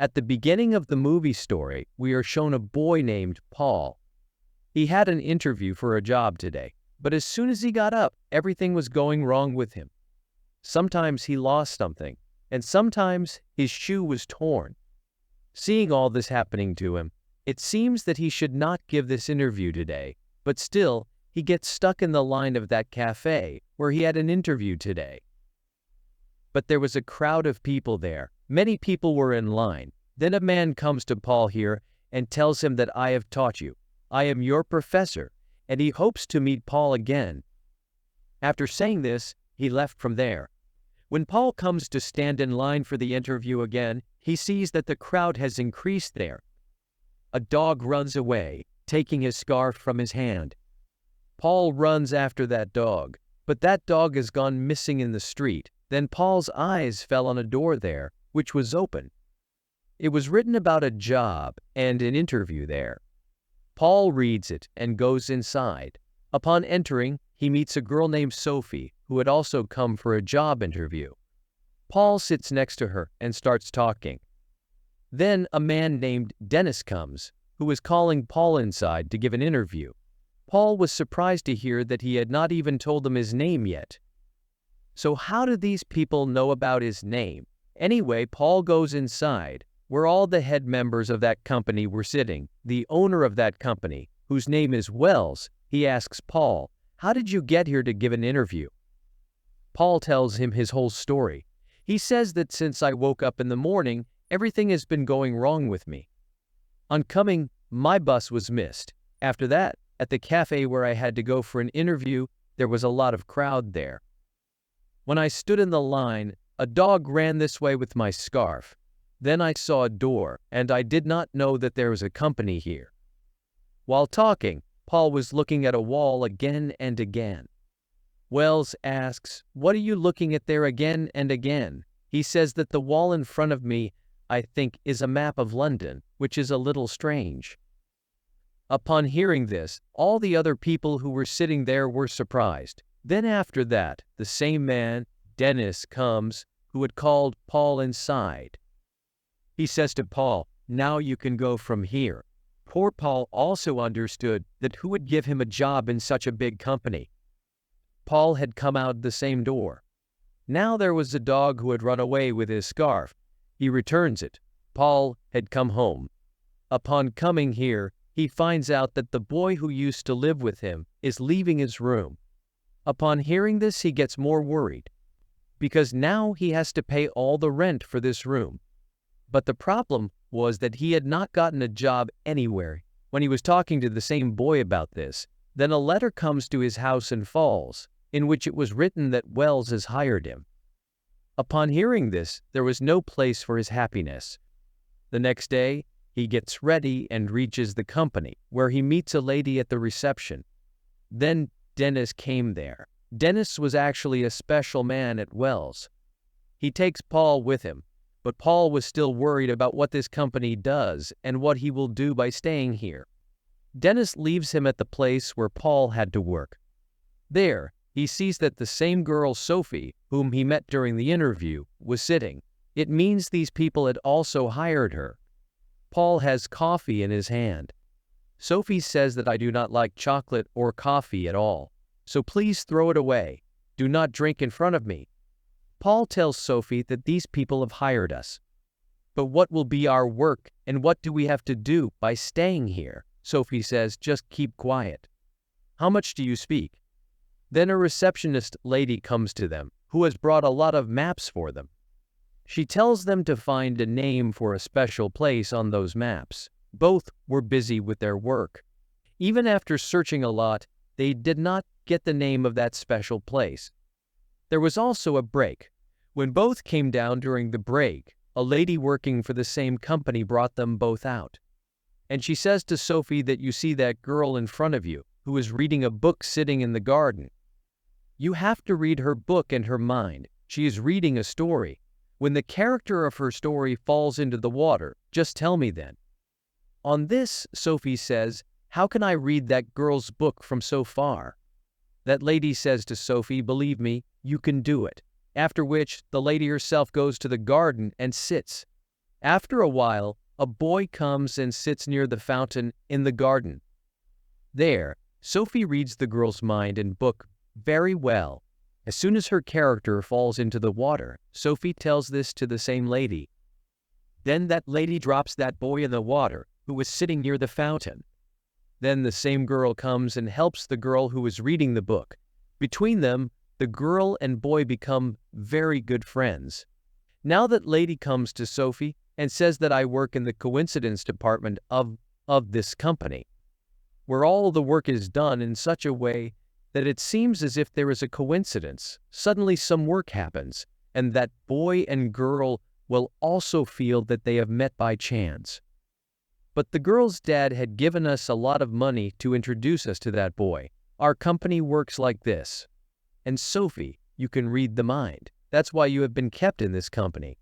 At the beginning of the movie story, we are shown a boy named Paul. He had an interview for a job today, but as soon as he got up, everything was going wrong with him. Sometimes he lost something, and sometimes his shoe was torn. Seeing all this happening to him, it seems that he should not give this interview today, but still, he gets stuck in the line of that cafe where he had an interview today. But there was a crowd of people there. Many people were in line. Then a man comes to Paul here and tells him that I have taught you. I am your professor, and he hopes to meet Paul again. After saying this, he left from there. When Paul comes to stand in line for the interview again, he sees that the crowd has increased there. A dog runs away, taking his scarf from his hand. Paul runs after that dog, but that dog has gone missing in the street. Then Paul's eyes fell on a door there, which was open. It was written about a job and an interview there. Paul reads it and goes inside. Upon entering, he meets a girl named Sophie, who had also come for a job interview. Paul sits next to her and starts talking. Then a man named Dennis comes, who was calling Paul inside to give an interview. Paul was surprised to hear that he had not even told them his name yet. So how did these people know about his name? Anyway, Paul goes inside, where all the head members of that company were sitting. The owner of that company, whose name is Wells, he asks Paul, "How did you get here to give an interview?" Paul tells him his whole story. He says that since I woke up in the morning, everything has been going wrong with me. On coming, my bus was missed. After that, at the cafe where I had to go for an interview, there was a lot of crowd there. When I stood in the line, a dog ran this way with my scarf. Then I saw a door, and I did not know that there was a company here. While talking, Paul was looking at a wall again and again. Wells asks, "What are you looking at there again and again?" He says that the wall in front of me, I think, is a map of London, which is a little strange. Upon hearing this, all the other people who were sitting there were surprised. Then after that, the same man, Dennis, comes, who had called Paul inside. He says to Paul, "Now you can go from here." Poor Paul also understood that who would give him a job in such a big company. Paul had come out the same door. Now there was a dog who had run away with his scarf. He returns it. Paul had come home. Upon coming here, he finds out that the boy who used to live with him is leaving his room. Upon hearing this, he gets more worried, because now he has to pay all the rent for this room. But the problem was that he had not gotten a job anywhere. When he was talking to the same boy about this, then a letter comes to his house in Falls, in which it was written that Wells has hired him. Upon hearing this, there was no place for his happiness. The next day, he gets ready and reaches the company, where he meets a lady at the reception. Then Dennis came there. Dennis was actually a special man at Wells. He takes Paul with him, but Paul was still worried about what this company does and what he will do by staying here. Dennis leaves him at the place where Paul had to work. There, he sees that the same girl, Sophie, whom he met during the interview, was sitting. It means these people had also hired her. Paul has coffee in his hand. Sophie says that I do not like chocolate or coffee at all, so please throw it away. Do not drink in front of me. Paul tells Sophie that these people have hired us. But what will be our work, and what do we have to do by staying here? Sophie says, "Just keep quiet." "How much do you speak?" Then a receptionist lady comes to them, who has brought a lot of maps for them. She tells them to find a name for a special place on those maps. Both were busy with their work. Even after searching a lot, they did not get the name of that special place. There was also a break. When both came down during the break, a lady working for the same company brought them both out. And she says to Sophie that you see that girl in front of you, who is reading a book sitting in the garden. You have to read her book in her mind. She is reading a story. When the character of her story falls into the water, just tell me then. On this, Sophie says, "How can I read that girl's book from so far?" That lady says to Sophie, "Believe me, you can do it." After which, the lady herself goes to the garden and sits. After a while, a boy comes and sits near the fountain in the garden. There, Sophie reads the girl's mind and book very well. As soon as her character falls into the water, Sophie tells this to the same lady. Then that lady drops that boy in the water who was sitting near the fountain. Then the same girl comes and helps the girl who is reading the book. Between them, the girl and boy become very good friends. Now that lady comes to Sophie and says that I work in the coincidence department of this company, where all the work is done in such a way that it seems as if there is a coincidence. Suddenly some work happens, and that boy and girl will also feel that they have met by chance. But the girl's dad had given us a lot of money to introduce us to that boy. Our company works like this. And Sophie, you can read the mind. That's why you have been kept in this company.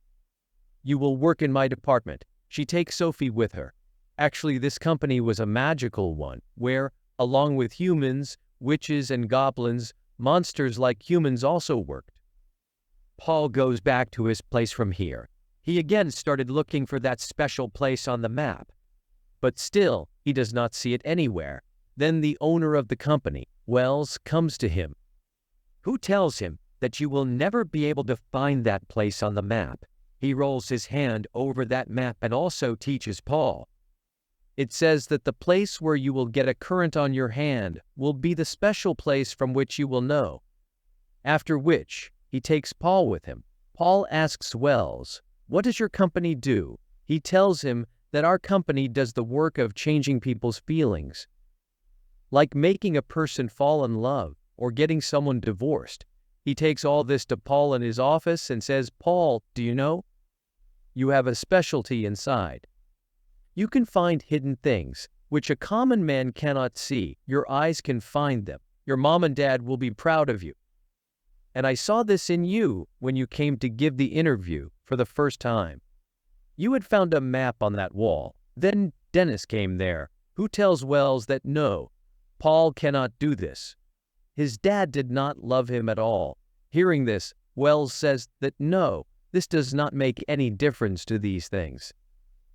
You will work in my department. She takes Sophie with her. Actually, this company was a magical one, where, along with humans, witches and goblins, monsters like humans also worked. Paul goes back to his place from here. He again started looking for that special place on the map. But still, he does not see it anywhere. Then the owner of the company, Wells, comes to him, who tells him that you will never be able to find that place on the map. He rolls his hand over that map and also teaches Paul. It says that the place where you will get a current on your hand will be the special place from which you will know. After which, he takes Paul with him. Paul asks Wells, "What does your company do?" He tells him that our company does the work of changing people's feelings, like making a person fall in love or getting someone divorced. He takes all this to Paul in his office and says, "Paul, do you know? You have a specialty inside. You can find hidden things, which a common man cannot see. Your eyes can find them. Your mom and dad will be proud of you. And I saw this in you when you came to give the interview for the first time. You had found a map on that wall. Then Dennis came there, who tells Wells that no, Paul cannot do this. His dad did not love him at all. Hearing this, Wells says that no, this does not make any difference to these things.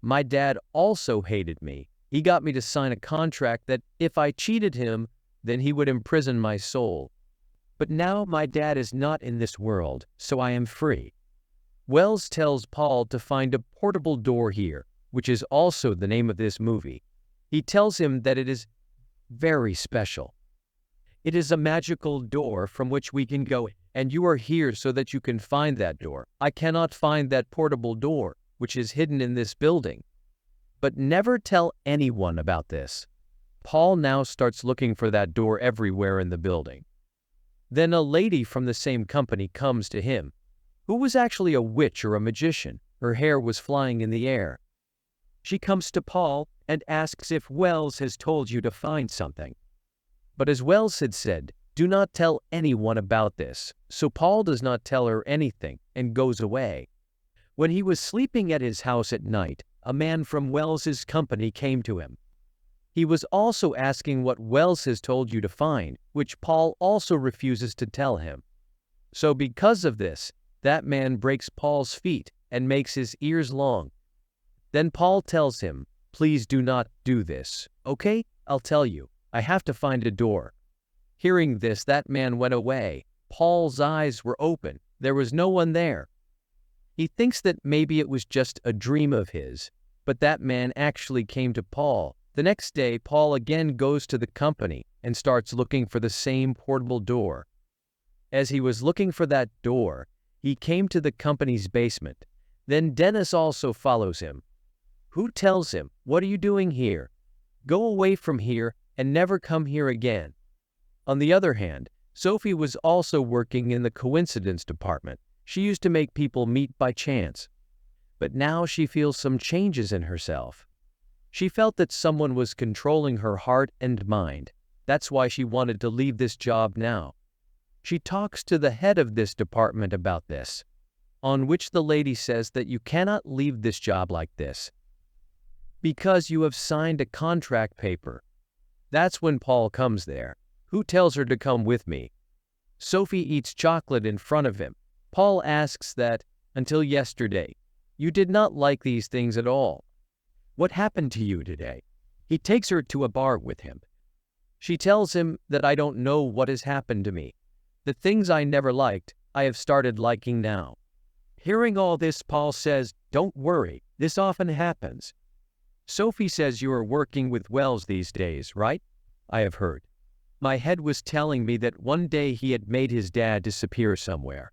My dad also hated me. He got me to sign a contract that if I cheated him, then he would imprison my soul. But now my dad is not in this world, so I am free." Wells tells Paul to find a portable door here, which is also the name of this movie. He tells him that it is very special. It is a magical door from which we can go, and you are here so that you can find that door. I cannot find that portable door, which is hidden in this building. But never tell anyone about this. Paul now starts looking for that door everywhere in the building. Then a lady from the same company comes to him, who was actually a witch or a magician. Her hair was flying in the air. She comes to Paul and asks if Wells has told you to find something. But as Wells had said, do not tell anyone about this. So Paul does not tell her anything and goes away. When he was sleeping at his house at night, a man from Wells's company came to him. He was also asking what Wells has told you to find, which Paul also refuses to tell him. So because of this, that man breaks Paul's feet and makes his ears long. Then Paul tells him, "Please do not do this. Okay, I'll tell you. I have to find a door." Hearing this, that man went away. Paul's eyes were open. There was no one there. He thinks that maybe it was just a dream of his, but that man actually came to Paul. The next day, Paul again goes to the company and starts looking for the same portable door. As he was looking for that door, he came to the company's basement. Then Dennis also follows him, who tells him, "What are you doing here? Go away from here and never come here again." On the other hand, Sophie was also working in the coincidence department. She used to make people meet by chance. But now she feels some changes in herself. She felt that someone was controlling her heart and mind. That's why she wanted to leave this job now. She talks to the head of this department about this, on which the lady says that you cannot leave this job like this, because you have signed a contract paper. That's when Paul comes there, who tells her to come with me. Sophie eats chocolate in front of him. Paul asks that, until yesterday, You did not like these things at all. What happened to you today? He takes her to a bar with him. She tells him that I don't know what has happened to me. The things I never liked, I have started liking now. Hearing all this, Paul says, "Don't worry, this often happens." Sophie says you are working with Wells these days, right? I have heard. My head was telling me that one day he had made his dad disappear somewhere.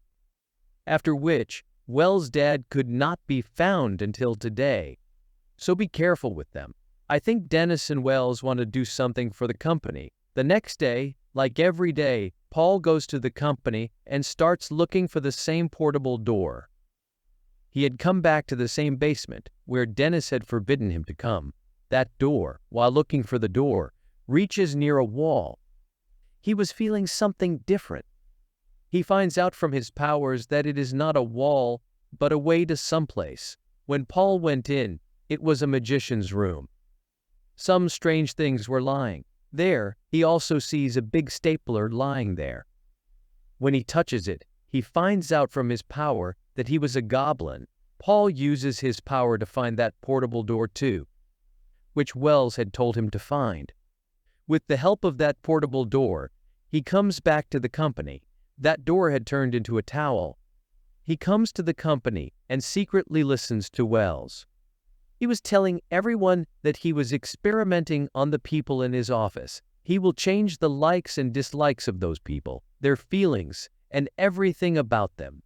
After which, Wells' dad could not be found until today. So be careful with them. I think Dennis and Wells want to do something for the company. The next day, like every day, Paul goes to the company and starts looking for the same portable door. He had come back to the same basement where Dennis had forbidden him to come. That door, while looking for the door, reaches near a wall. He was feeling something different. He finds out from his powers that it is not a wall, but a way to someplace. When Paul went in, it was a magician's room. Some strange things were lying there. He also sees a big stapler lying there. When he touches it, he finds out from his power that he was a goblin. Paul uses his power to find that portable door too, which Wells had told him to find. With the help of that portable door, he comes back to the company. That door had turned into a towel. He comes to the company and secretly listens to Wells. He was telling everyone that he was experimenting on the people in his office. He will change the likes and dislikes of those people, their feelings, and everything about them.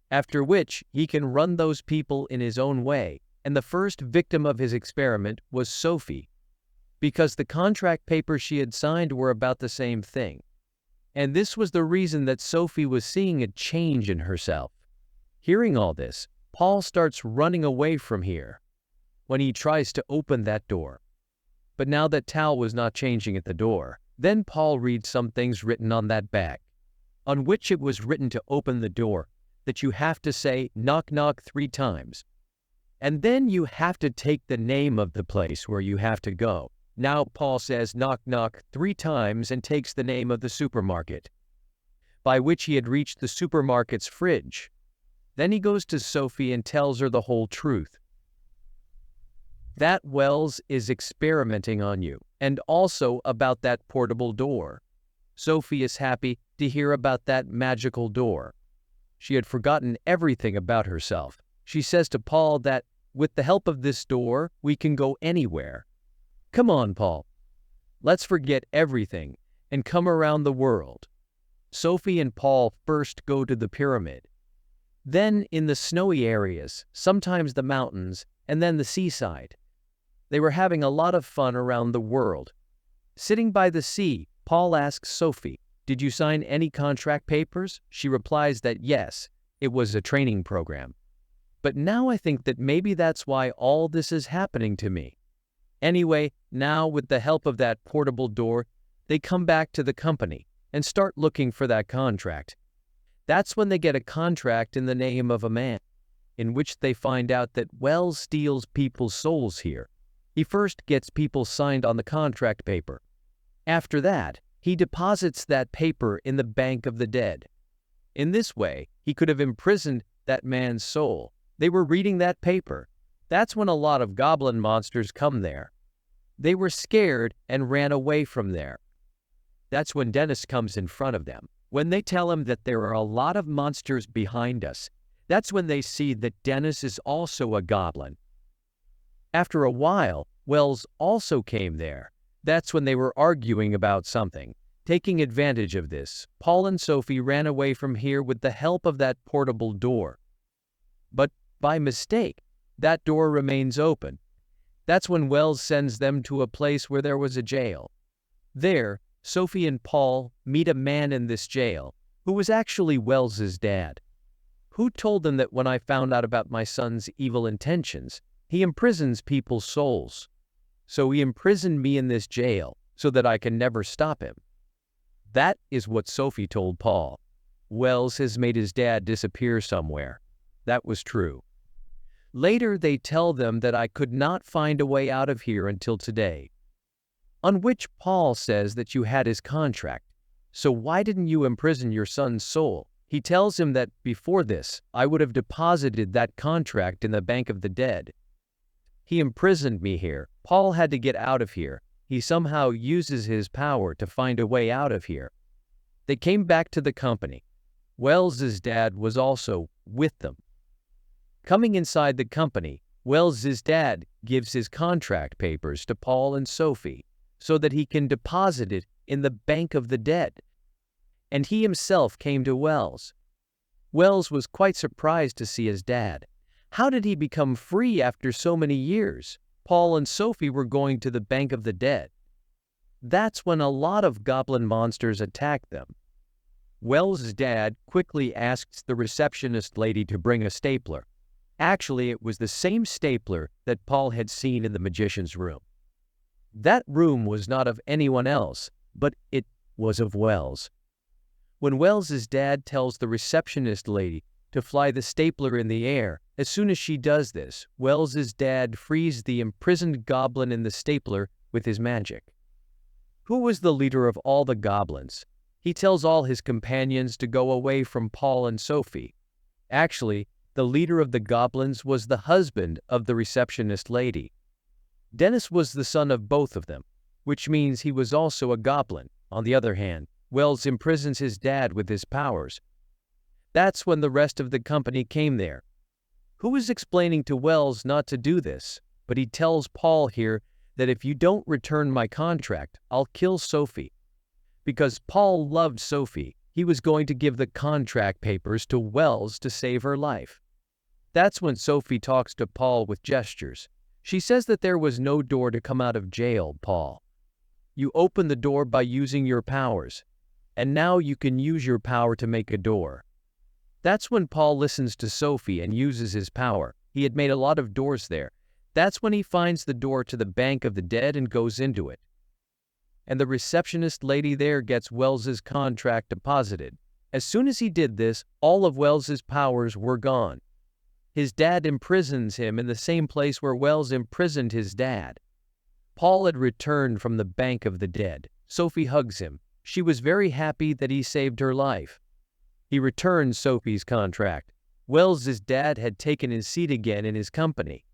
After which, he can run those people in his own way, and the first victim of his experiment was Sophie, because the contract papers she had signed were about the same thing. And this was the reason that Sophie was seeing a change in herself. Hearing all this, Paul starts running away from here when he tries to open that door. But now that towel was not changing at the door. Then Paul reads some things written on that bag, on which it was written to open the door, that you have to say knock knock 3 times. And then you have to take the name of the place where you have to go. Now Paul says knock knock 3 times and takes the name of the supermarket, by which he had reached the supermarket's fridge. Then he goes to Sophie and tells her the whole truth. That Wells is experimenting on you, and also about that portable door. Sophie is happy to hear about that magical door. She had forgotten everything about herself. She says to Paul that, with the help of this door, we can go anywhere. Come on, Paul. Let's forget everything and come around the world. Sophie and Paul first go to the pyramid. Then in the snowy areas, sometimes the mountains, and then the seaside. They were having a lot of fun around the world. Sitting by the sea, Paul asks Sophie, "Did you sign any contract papers?" She replies that yes, it was a training program. But now I think that maybe that's why all this is happening to me. Anyway, now with the help of that portable door, they come back to the company and start looking for that contract. That's when they get a contract in the name of a man, in which they find out that Wells steals people's souls here. He first gets people signed on the contract paper. After that, he deposits that paper in the bank of the dead. In this way, he could have imprisoned that man's soul. They were reading that paper. That's when a lot of goblin monsters come there. They were scared and ran away from there. That's when Dennis comes in front of them. When they tell him that there are a lot of monsters behind us, that's when they see that Dennis is also a goblin. After a while, Wells also came there. That's when they were arguing about something. Taking advantage of this, Paul and Sophie ran away from here with the help of that portable door. But by mistake, that door remains open. That's when Wells sends them to a place where there was a jail. There, Sophie and Paul meet a man in this jail, who was actually Wells's dad, who told them that when I found out about my son's evil intentions, he imprisons people's souls. So he imprisoned me in this jail so that I can never stop him. That is what Sophie told Paul. Wells has made his dad disappear somewhere. That was true. Later they tell them that I could not find a way out of here until today. On which Paul says that you had his contract. So why didn't you imprison your son's soul? He tells him that before this, I would have deposited that contract in the Bank of the Dead. He imprisoned me here. Paul had to get out of here. He somehow uses his power to find a way out of here. They came back to the company. Wells's dad was also with them. Coming inside the company, Wells's dad gives his contract papers to Paul and Sophie so that he can deposit it in the Bank of the Dead. And he himself came to Wells. Wells was quite surprised to see his dad. How did he become free after so many years? Paul and Sophie were going to the Bank of the Dead. That's when a lot of goblin monsters attacked them. Wells' dad quickly asks the receptionist lady to bring a stapler. Actually, it was the same stapler that Paul had seen in the magician's room. That room was not of anyone else, but it was of Wells. When Wells's dad tells the receptionist lady to fly the stapler in the air, as soon as she does this, Wells's dad frees the imprisoned goblin in the stapler with his magic. Who was the leader of all the goblins? He tells all his companions to go away from Paul and Sophie. Actually, the leader of the goblins was the husband of the receptionist lady. Dennis was the son of both of them, which means he was also a goblin. On the other hand, Wells imprisons his dad with his powers. That's when the rest of the company came there. Who is explaining to Wells not to do this? But he tells Paul here that if you don't return my contract, I'll kill Sophie. Because Paul loved Sophie, he was going to give the contract papers to Wells to save her life. That's when Sophie talks to Paul with gestures. She says that there was no door to come out of jail, Paul. You opened the door by using your powers, and now you can use your power to make a door. That's when Paul listens to Sophie and uses his power. He had made a lot of doors there. That's when he finds the door to the Bank of the Dead and goes into it. And the receptionist lady there gets Wells's contract deposited. As soon as he did this, all of Wells's powers were gone. His dad imprisons him in the same place where Wells imprisoned his dad. Paul had returned from the Bank of the Dead. Sophie hugs him. She was very happy that he saved her life. He returns Sophie's contract. Wells's dad had taken his seat again in his company.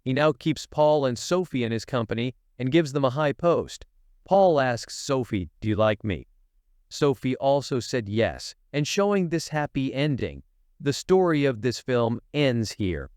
He now keeps Paul and Sophie in his company and gives them a high post. Paul asks Sophie, "Do you like me?" Sophie also said yes, and showing this happy ending, the story of this film ends here.